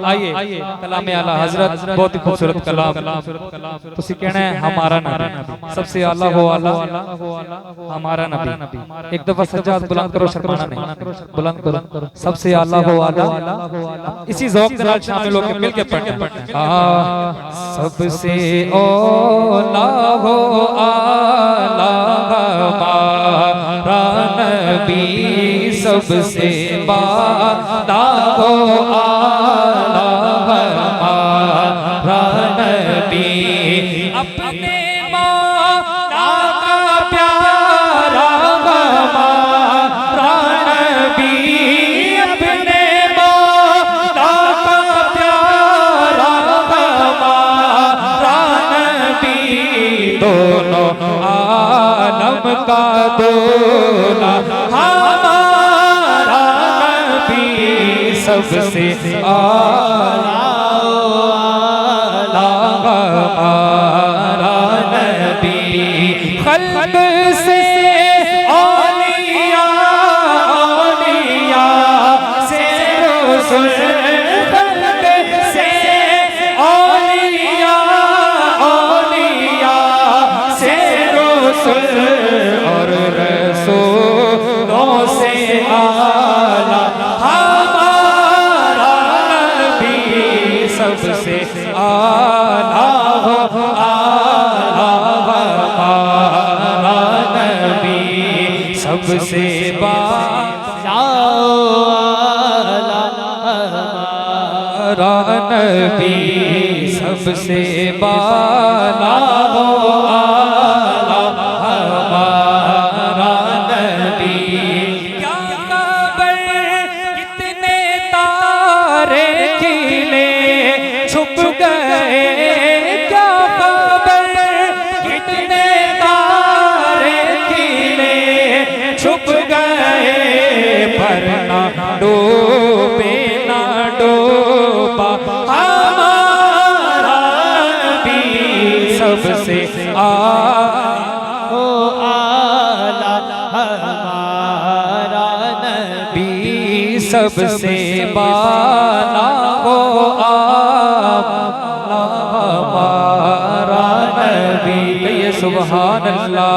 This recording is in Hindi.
आइए कलाम आला हजरत बहुत ही खूबसूरत कलाम तुसी कहना है हमारा नबी सबसे आला हो आला हमारा नबी। एक दफा सज्जाद बुलंद करो, शर्माना नहीं, बुलंद करो। सबसे आला हो आला, इसी ज़ौक़ के साथ शामिल होकर मिलके पढ़ना। सबसे आला हो आला हमारा नबी, सबसे बाला हो आला हमारा नबी। अपने मौला का प्यारा हमारा नबी, अपने मौला का प्यारा हमारा नबी। दोनों आलम का दूल्हा हमारा नबी, सबसे आला हमारा नबी। खल्क़ से औलिया, औलिया से रसूल, खल्क़ से औलिया, औलिया से रसूल, और रसूलों से आला हमारा नबी, सबसे आला हो आला हमारा नबी, सबसे बाला हमारा नबी, सबसे बाला हो आला हमारा नबी। क्या खबर कितने तारे खिले छुप गए, क्या खबर कितने तारे खिले छुप गए, पर ना डूबे ना डूबा हमारा नबी, सबसे आला हमारा नबी, सबसे बाला हो आला हमारा नबी। सुभान अल्लाह।